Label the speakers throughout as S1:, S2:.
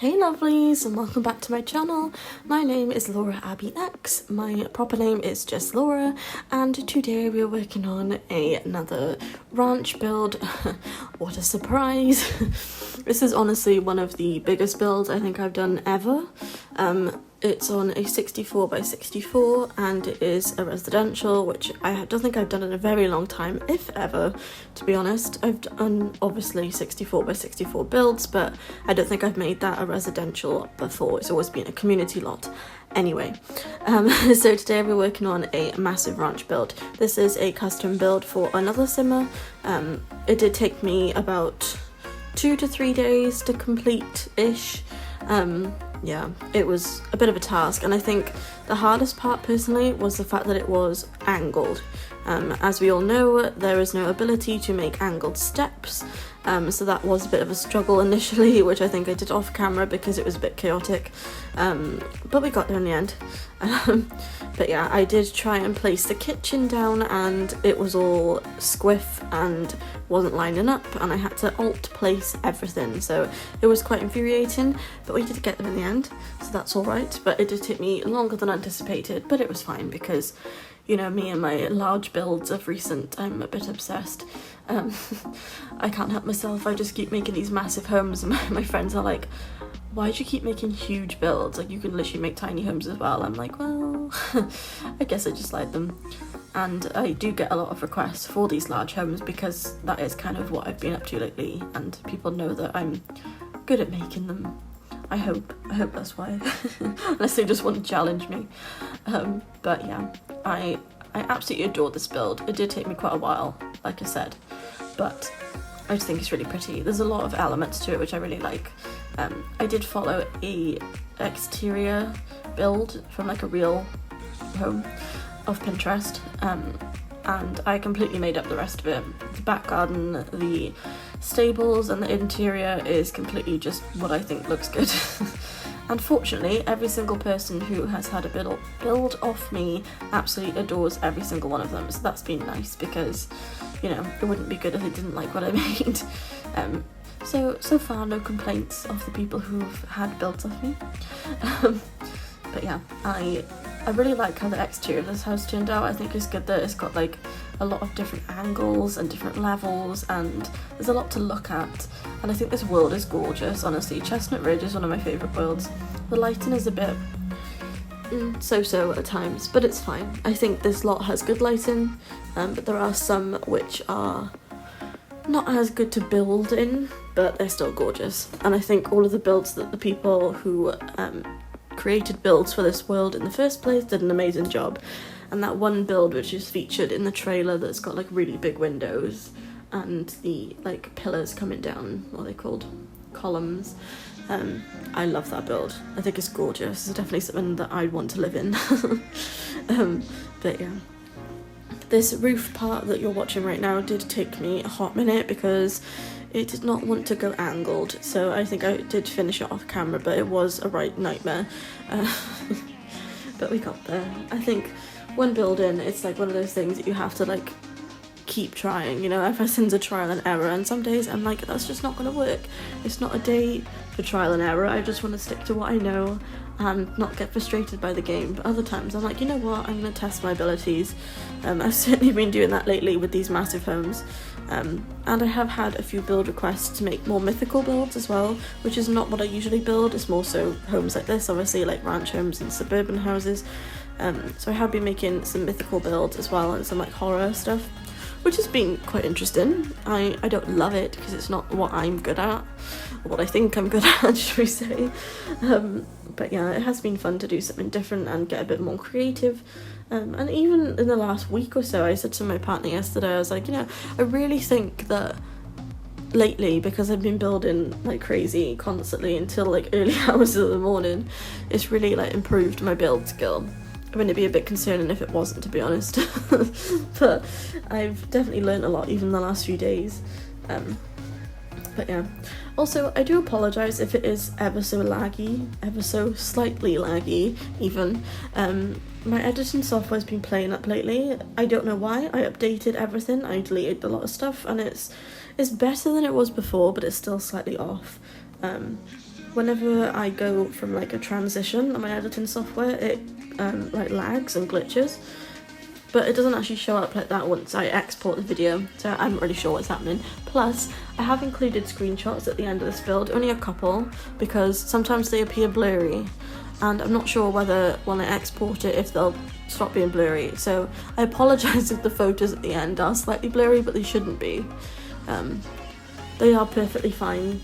S1: Hey lovelies, and welcome back to my channel. My name is Laura Abby X. My proper name is just Laura, and today we're working on another ranch build. What a surprise. This is honestly one of the biggest builds I think I've done ever. It's on a 64 by 64 and it is a residential, which I don't think I've done in a very long time, if ever, to be honest. I've done obviously 64 by 64 builds, but I don't think I've made that a residential before. It's always been a community lot. Anyway, so today we're working on a massive ranch build. This is a custom build for another simmer. It did take me about 2 to 3 days to complete-ish. Yeah, it was a bit of a task, and I think the hardest part personally was the fact that it was angled. As we all know, there is no ability to make angled steps, so that was a bit of a struggle initially, which I think I did off camera because it was a bit chaotic, but we got there in the end. But yeah, I did try and place the kitchen down and it was all squiff and wasn't lining up, and I had to alt place everything, so it was quite infuriating, but we did get there in the end, so that's alright. But it did take me longer than anticipated, but it was fine because, you know, me and my large builds of recent, I'm a bit obsessed. I can't help myself, I just keep making these massive homes, and my friends are like, why do you keep making huge builds? Like, you can literally make tiny homes as well. I'm like, well, I guess I just like them. And I do get a lot of requests for these large homes because that is kind of what I've been up to lately, and people know that I'm good at making them. I hope that's why. Unless they just want to challenge me. But yeah, I absolutely adore this build. It did take me quite a while, like I said, but I just think it's really pretty. There's a lot of elements to it which I really like. I did follow a exterior build from like a real home of Pinterest, and I completely made up the rest of it. The back garden, the stables, and the interior is completely just what I think looks good. Unfortunately, every single person who has had a build off me absolutely adores every single one of them, so that's been nice because, you know, it wouldn't be good if they didn't like what I made. So far, no complaints of the people who've had builds off me. But yeah, I really like how the exterior of this house turned out. I think it's good that it's got like a lot of different angles and different levels, and there's a lot to look at, and I think this world is gorgeous, honestly. Chestnut Ridge is one of my favourite worlds. The lighting is a bit so-so at times, but it's fine. I think this lot has good lighting, but there are some which are not as good to build in, but they're still gorgeous. And I think all of the builds that the people who created builds for this world in the first place did an amazing job. And that one build which is featured in the trailer that's got like really big windows and the like pillars coming down, what are they called? Columns. I love that build. I think it's gorgeous. It's definitely something that I'd want to live in. But yeah. This roof part that you're watching right now did take me a hot minute because it did not want to go angled, so I think I did finish it off camera, but it was a right nightmare. But we got there. I think when building, it's like one of those things that you have to like keep trying, you know. Everything's a trial and error, and some days I'm like, that's just not going to work. It's not a day for trial and error. I just want to stick to what I know and not get frustrated by the game. But other times I'm like, you know what, I'm going to test my abilities. I've certainly been doing that lately with these massive homes. And I have had a few build requests to make more mythical builds as well, which is not what I usually build. It's more so homes like this, obviously, like ranch homes and suburban houses. So I have been making some mythical builds as well, and some like horror stuff, which has been quite interesting. I don't love it because it's not what I'm good at, or what I think I'm good at, should we say. But yeah, it has been fun to do something different and get a bit more creative. And even in the last week or so, I said to my partner yesterday, I was like, you know, I really think that lately, because I've been building like crazy constantly until like early hours of the morning, it's really like improved my build skill. I mean, it'd be a bit concerning if it wasn't, to be honest. But I've definitely learned a lot even the last few days. But yeah. Also, I do apologise if it is ever so laggy, ever so slightly laggy even. My editing software's been playing up lately. I don't know why. I updated everything. I deleted a lot of stuff, and it's better than it was before, but it's still slightly off. whenever I go from like a transition on my editing software, it like lags and glitches, but it doesn't actually show up like that once I export the video, so I'm not really sure what's happening. Plus, I have included screenshots at the end of this build, only a couple, because sometimes they appear blurry, and I'm not sure whether when I export it if they'll stop being blurry, so I apologise if the photos at the end are slightly blurry, but they shouldn't be. They are perfectly fine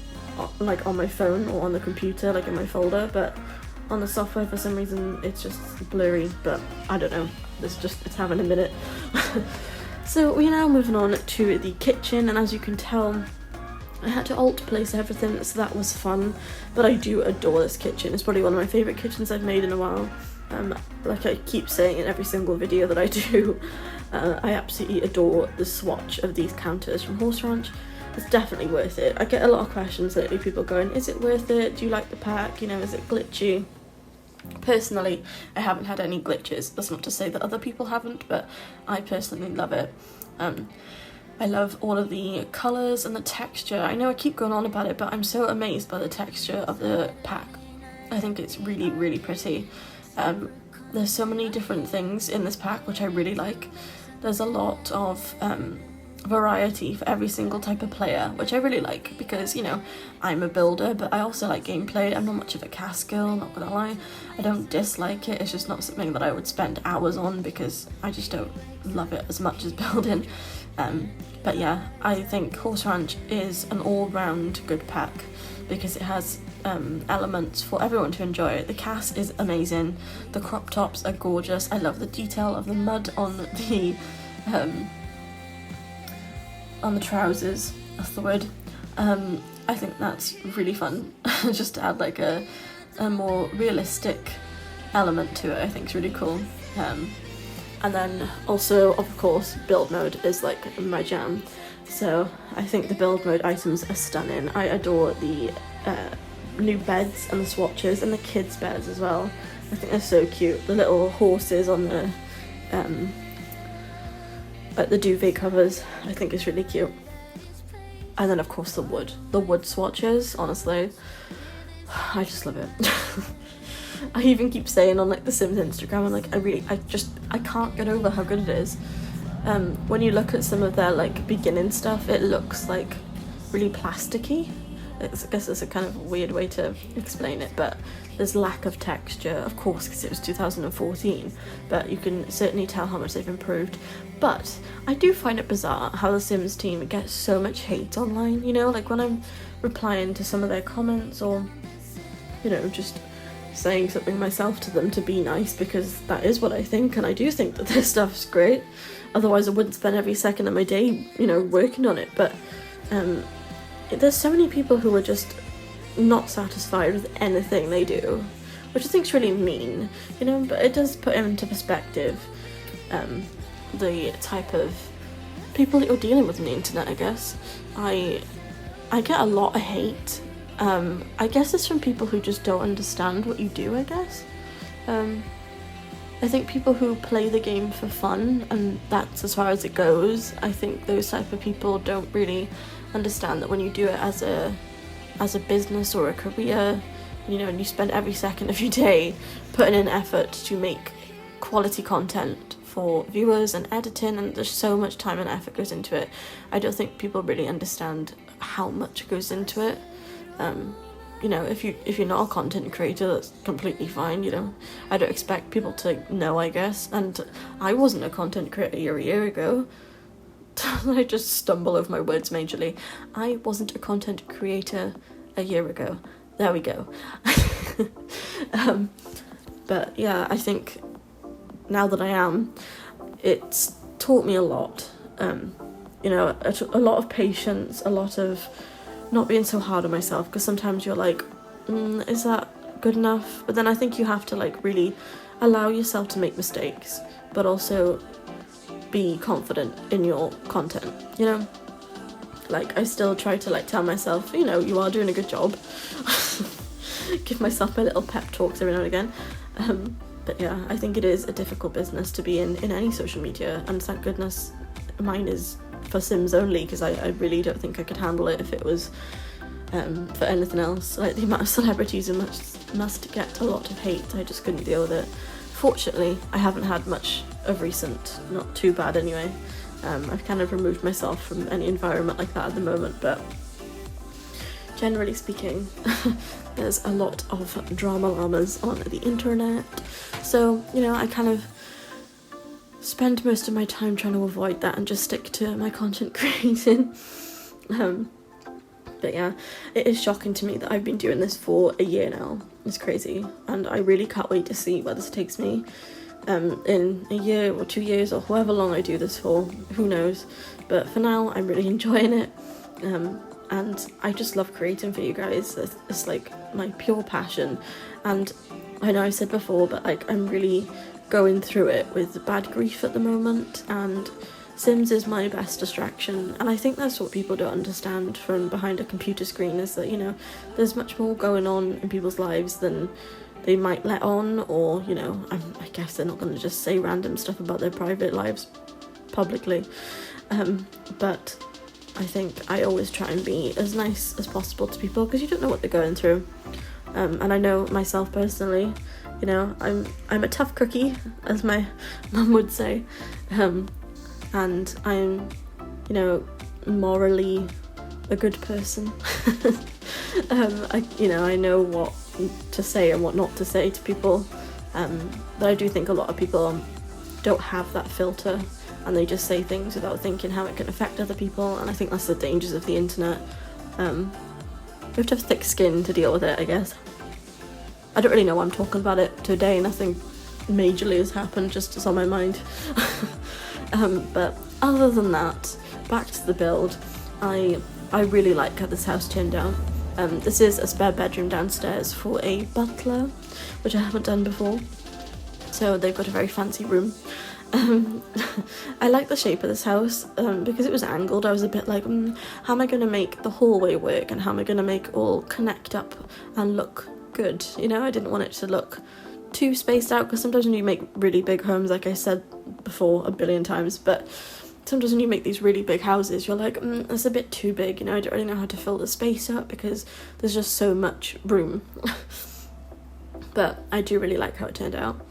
S1: like on my phone or on the computer, like in my folder, but on the software for some reason it's just blurry, but I don't know, it's having a minute. So we're now moving on to the kitchen, and as you can tell I had to alt place everything, so that was fun, but I do adore this kitchen. It's probably one of my favourite kitchens I've made in a while. Like I keep saying in every single video that I do, I absolutely adore the swatch of these counters from Horse Ranch. It's definitely worth it. I get a lot of questions lately, people going, is it worth it? Do you like the pack? You know, is it glitchy? Personally, I haven't had any glitches. That's not to say that other people haven't, but I personally love it. I love all of the colours and the texture. I know I keep going on about it, but I'm so amazed by the texture of the pack. I think it's really, really pretty. There's so many different things in this pack which I really like. There's a lot of variety for every single type of player, which I really like, because, you know, I'm a builder, but I also like gameplay. I'm not much of a cast girl, not gonna lie. I don't dislike it, it's just not something that I would spend hours on, because I just don't love it as much as building. But yeah, I think Horse Ranch is an all-round good pack, because it has elements for everyone to enjoy. The cast is amazing, the crop tops are gorgeous, I love the detail of the mud on the trousers, that's the word. I think that's really fun, just to add like a more realistic element to it. I think it's really cool. And then also, of course, build mode is like my jam. So I think the build mode items are stunning. I adore the new beds and the swatches, and the kids' beds as well. I think they're so cute. The little horses on the like the duvet covers, I think is really cute. And then of course the wood swatches, honestly, I just love it. I even keep saying on like the Sims Instagram, I'm like, I can't get over how good it is. When you look at some of their like beginning stuff, it looks like really plasticky. I guess it's a kind of weird way to explain it, but there's lack of texture, of course, because it was 2014, but you can certainly tell how much they've improved. But I do find it bizarre how the Sims team gets so much hate online, you know, like when I'm replying to some of their comments, or, you know, just saying something myself to them to be nice, because that is what I think, and I do think that their stuff's great, otherwise I wouldn't spend every second of my day, you know, working on it. But there's so many people who are just not satisfied with anything they do, which I think is really mean, you know, but it does put into perspective the type of people that you're dealing with on the internet, I guess. I get a lot of hate. I guess it's from people who just don't understand what you do, I guess. I think people who play the game for fun, and that's as far as it goes, I think those type of people don't really understand that when you do it as a business or a career, you know, and you spend every second of your day putting in effort to make quality content for viewers and editing, and there's so much time and effort goes into it. I don't think people really understand how much goes into it. You know, if you're not a content creator, that's completely fine, you know. I don't expect people to know, I guess, and I wasn't a content creator a year ago. I just stumble over my words majorly. I wasn't a content creator a year ago. There we go. But yeah, I think now that I am, it's taught me a lot. You know, a lot of patience, a lot of not being so hard on myself, because sometimes you're like, is that good enough? But then I think you have to like really allow yourself to make mistakes, but also be confident in your content, you know. Like, I still try to like tell myself, you know, you are doing a good job. Give myself my little pep talks every now and again. But yeah, I think it is a difficult business to be in any social media, and thank goodness mine is for Sims only, because I really don't think I could handle it if it was for anything else. Like the amount of celebrities who must get a lot of hate, I just couldn't deal with it. Fortunately, I haven't had much of recent, not too bad anyway. I've kind of removed myself from any environment like that at the moment, but generally speaking, there's a lot of drama llamas on the internet. So, you know, I kind of spend most of my time trying to avoid that and just stick to my content creating. But yeah, it is shocking to me that I've been doing this for a year now. It's crazy, and I really can't wait to see where this takes me in a year or 2 years or however long I do this for, who knows. But for now, I'm really enjoying it, and I just love creating for you guys. It's like my pure passion, and I know I said before, but like I'm really going through it with bad grief at the moment, and Sims is my best distraction, and I think that's what people don't understand from behind a computer screen, is that, you know, there's much more going on in people's lives than they might let on, or, you know, I guess they're not going to just say random stuff about their private lives publicly, but I think I always try and be as nice as possible to people, because you don't know what they're going through, and I know myself personally, you know, I'm a tough cookie, as my mum would say, and I'm, you know, morally a good person. I know what to say and what not to say to people, but I do think a lot of people don't have that filter, and they just say things without thinking how it can affect other people, and I think that's the dangers of the internet. We have to have thick skin to deal with it, I guess. I don't really know why I'm talking about it today, nothing majorly has happened, just it's on my mind. But other than that, back to the build, I really like how this house turned out. This is a spare bedroom downstairs for a butler, which I haven't done before, so they've got a very fancy room. I like the shape of this house, because it was angled. I was a bit like, how am I going to make the hallway work, and how am I going to make it all connect up and look good, you know? I didn't want it to look too spaced out, because sometimes when you make really big homes, like I said before a billion times, but sometimes when you make these really big houses, you're like, that's a bit too big, you know? I don't really know how to fill the space up because there's just so much room. But I do really like how it turned out.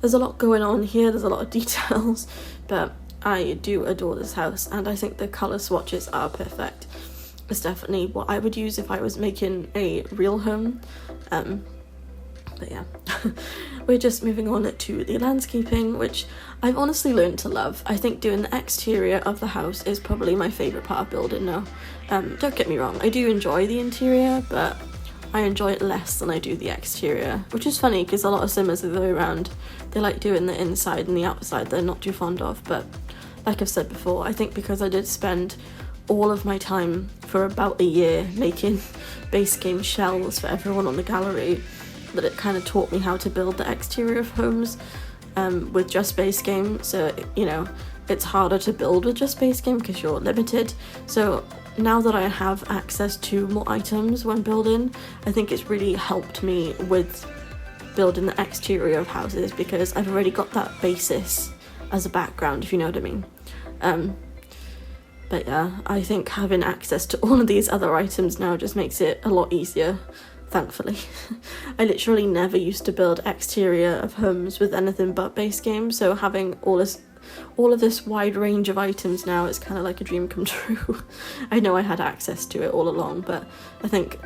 S1: There's a lot going on here, there's a lot of details, but I do adore this house, and I think the colour swatches are perfect. It's definitely what I would use if I was making a real home. But yeah, we're just moving on to the landscaping, which I've honestly learned to love. I think doing the exterior of the house is probably my favourite part of building now. Don't get me wrong, I do enjoy the interior, but I enjoy it less than I do the exterior, which is funny because a lot of simmers are the way around. They like doing the inside and the outside they're not too fond of, but like I've said before, I think because I did spend all of my time for about a year making base game shells for everyone on the gallery, that it kind of taught me how to build the exterior of homes with just base game. So, you know, it's harder to build with just base game because you're limited. So now that I have access to more items when building, I think it's really helped me with building the exterior of houses, because I've already got that basis as a background, if you know what I mean. But yeah, I think having access to all of these other items now just makes it a lot easier, thankfully. I literally never used to build exterior of homes with anything but base game, so having all of this wide range of items now is kind of like a dream come true. I know I had access to it all along, but I think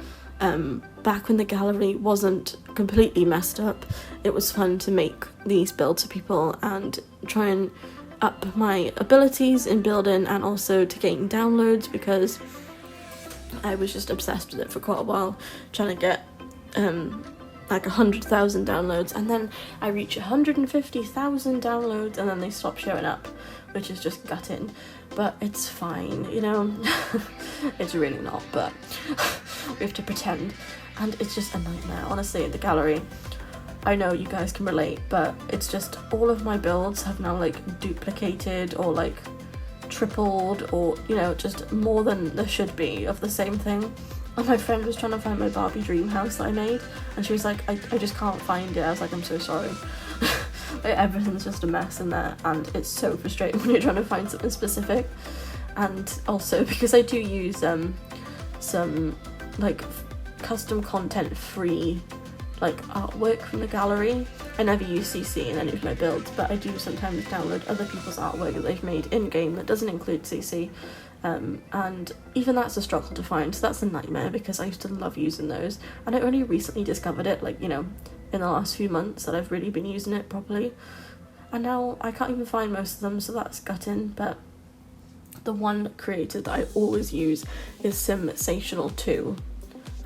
S1: back when the gallery wasn't completely messed up, it was fun to make these builds for people and try and up my abilities in building, and also to gain downloads, because I was just obsessed with it for quite a while, trying to get like 100,000 downloads, and then I reach 150,000 downloads and then they stop showing up, which is just gutting, but it's fine, you know. It's really not, but we have to pretend, and it's just a nightmare, honestly. The gallery, I know you guys can relate, but it's just all of my builds have now like duplicated or like tripled, or, you know, just more than there should be of the same thing. And my friend was trying to find my Barbie dream house that I made, and she was like, I just can't find it. I was like, I'm so sorry. Like, everything's just a mess in there, and it's so frustrating when you're trying to find something specific. And also because I do use some like custom content free like artwork from the gallery. I never use CC in any of my builds, but I do sometimes download other people's artwork that they've made in-game that doesn't include CC, and even that's a struggle to find, so that's a nightmare because I used to love using those, and I only recently discovered it, like, you know, in the last few months that I've really been using it properly, and now I can't even find most of them, so that's gutting. But the one creator that I always use is Sensational 2,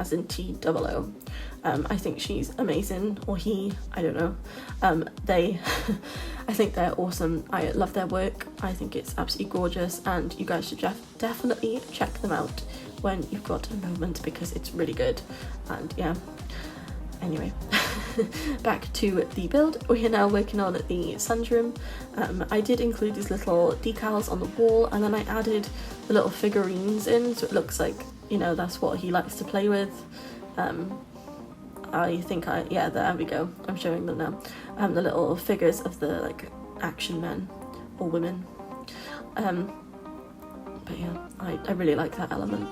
S1: as in TOO. I think she's amazing, or he, I don't know. I think they're awesome. I love their work. I think it's absolutely gorgeous, and you guys should definitely check them out when you've got a moment because it's really good. And yeah, anyway, back to the build. We are now working on the son's room. I did include these little decals on the wall, and then I added the little figurines in, so it looks like, you know, that's what he likes to play with. Yeah, there we go, I'm showing them now. The little figures of the like action men or women. But yeah, I really like that element.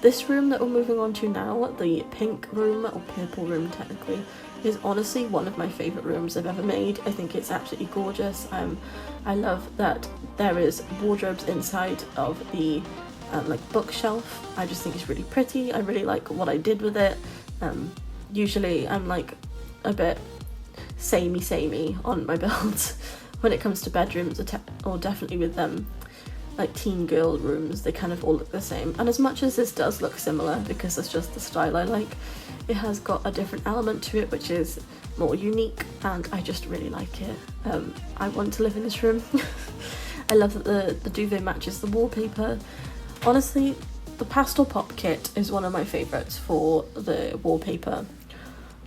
S1: This room that we're moving on to now, the pink room, or purple room technically, is honestly one of my favourite rooms I've ever made. I think it's absolutely gorgeous. I love that there is wardrobes inside of the like bookshelf. I just think it's really pretty. I really like what I did with it. Usually I'm like a bit samey on my builds when it comes to bedrooms, or definitely with them like teen girl rooms. They kind of all look the same, and as much as this does look similar because it's just the style I like, it has got a different element to it which is more unique, and I just really like it. I want to live in this room. I love that the duvet matches the wallpaper. Honestly, the pastel pop kit is one of my favourites for the wallpaper.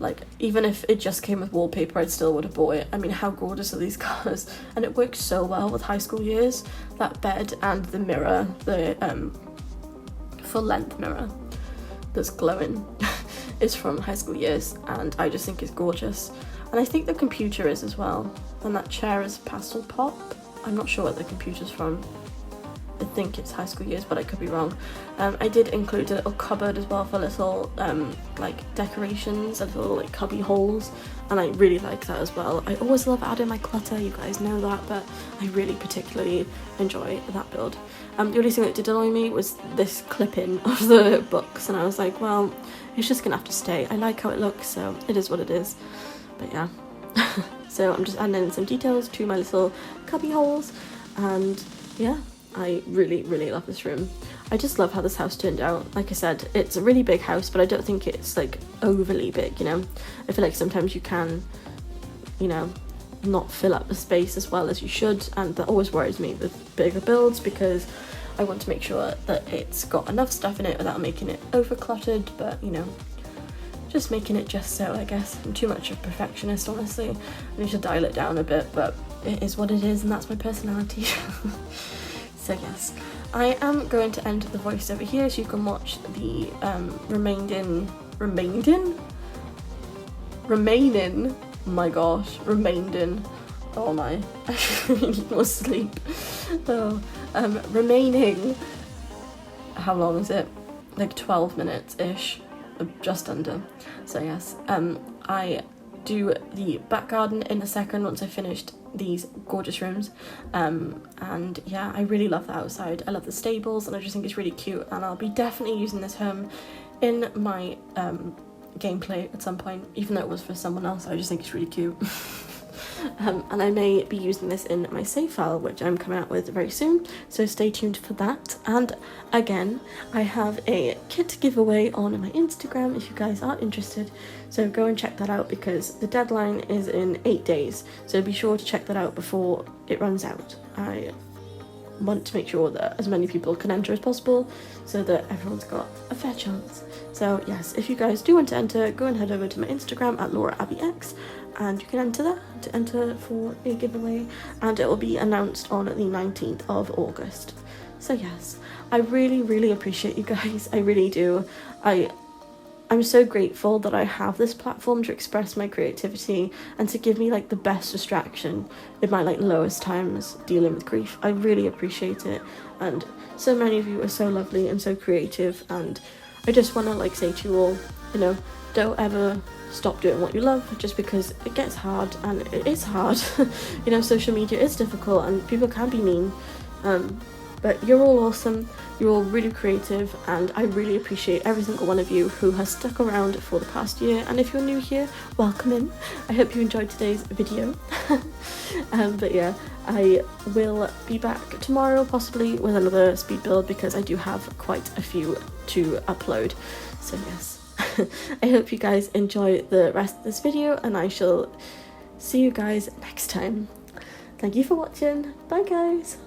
S1: Like, even if it just came with wallpaper, I still would have bought it. I mean, how gorgeous are these colours? And it works so well with high school years. That bed and the mirror, the full length mirror that's glowing is from high school years, and I just think it's gorgeous. And I think the computer is as well. And that chair is pastel pop. I'm not sure what the computer's from. I think it's high school years, but I could be wrong. I did include a little cupboard as well for little like decorations and little like cubby holes, and I really like that as well. I always love adding my clutter, you guys know that, but I really particularly enjoy that build. The only thing that did annoy me was this clipping of the books, and I was like, well, it's just gonna have to stay. I like how it looks, so it is what it is. But yeah. So I'm just adding in some details to my little cubby holes, and yeah, I really love this room. I just love how this house turned out. Like I said, it's a really big house, but I don't think it's like overly big, you know. I feel like sometimes you can, you know, not fill up the space as well as you should, and that always worries me with bigger builds because I want to make sure that it's got enough stuff in it without making it over cluttered, but you know, just making it just so, I guess. I'm too much of a perfectionist, honestly. I need to dial it down a bit, but it is what it is, and that's my personality. So yes, I am going to end the voice over here so you can watch the remaining, oh my, I really need more sleep. So, remaining, how long is it? Like 12 minutes-ish, just under. So yes, I do the back garden in a second once I finished these gorgeous rooms, and yeah, I really love the outside. I love the stables, and I just think it's really cute, and I'll be definitely using this home in my gameplay at some point, even though it was for someone else. I just think it's really cute. And I may be using this in my save file, which I'm coming out with very soon, so stay tuned for that. And again, I have a kit giveaway on my Instagram if you guys are interested, so go and check that out because the deadline is in 8 days, so be sure to check that out before it runs out. I want to make sure that as many people can enter as possible so that everyone's got a fair chance. So yes, if you guys do want to enter, go and head over to my Instagram at LauraAbbeyX, and you can enter there to enter for a giveaway, and it will be announced on the 19th of August. So yes, I really appreciate you guys. I really do. I'm so grateful that I have this platform to express my creativity and to give me like the best distraction in my like lowest times dealing with grief. I really appreciate it, and so many of you are so lovely and so creative, and I just want to like say to you all, you know, don't ever stop doing what you love just because it gets hard, and it is hard. You know, social media is difficult and people can be mean, but you're all awesome, you're all really creative, and I really appreciate every single one of you who has stuck around for the past year. And if you're new here, welcome in. I hope you enjoyed today's video. But yeah, I will be back tomorrow possibly with another speed build because I do have quite a few to upload. So yes, I hope you guys enjoy the rest of this video, and I shall see you guys next time. Thank you for watching. Bye guys.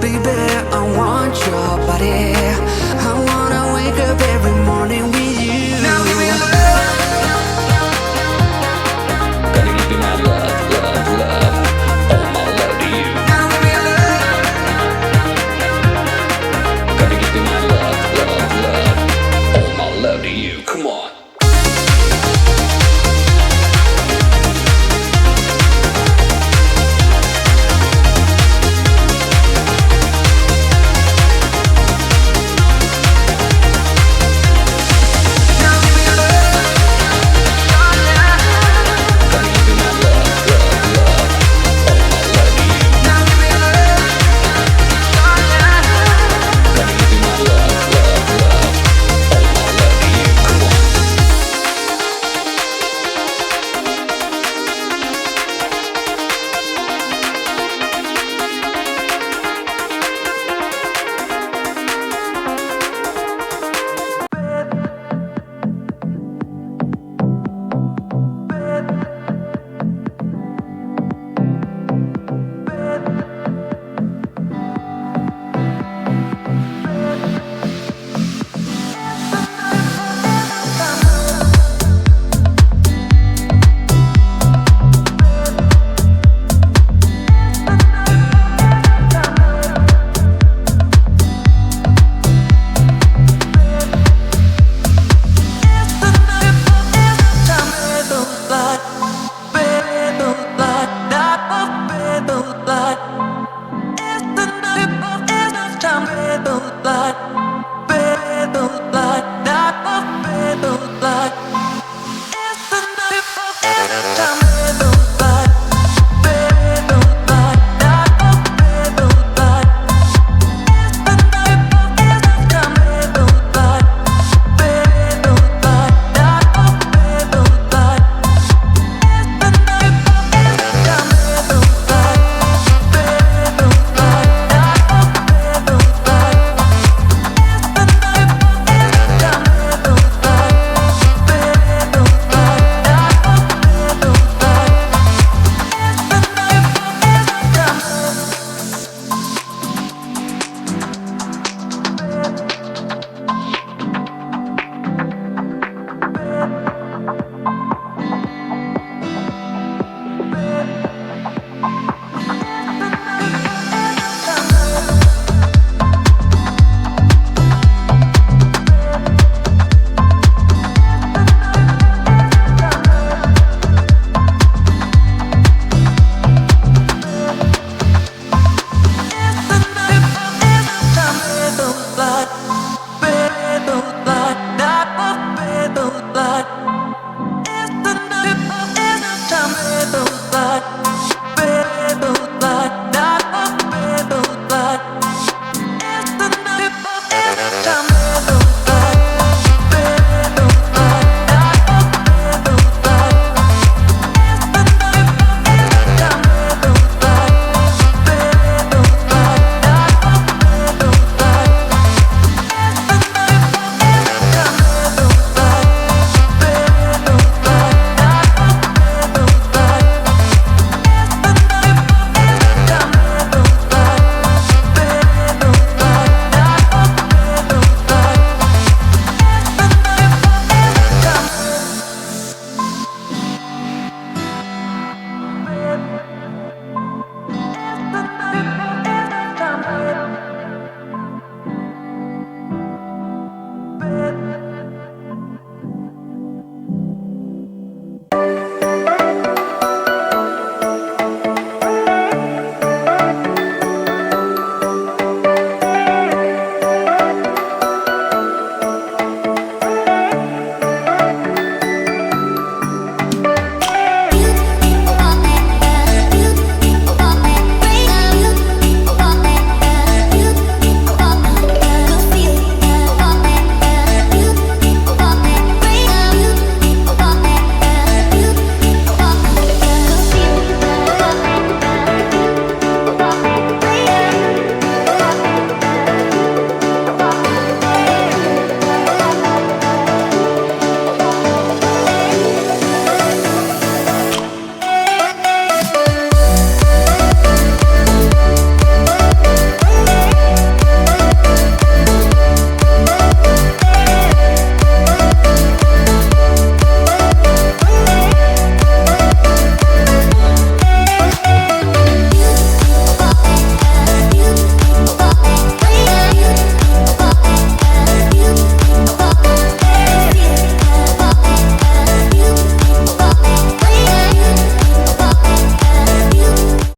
S2: baby, I want your body. I wanna wake up every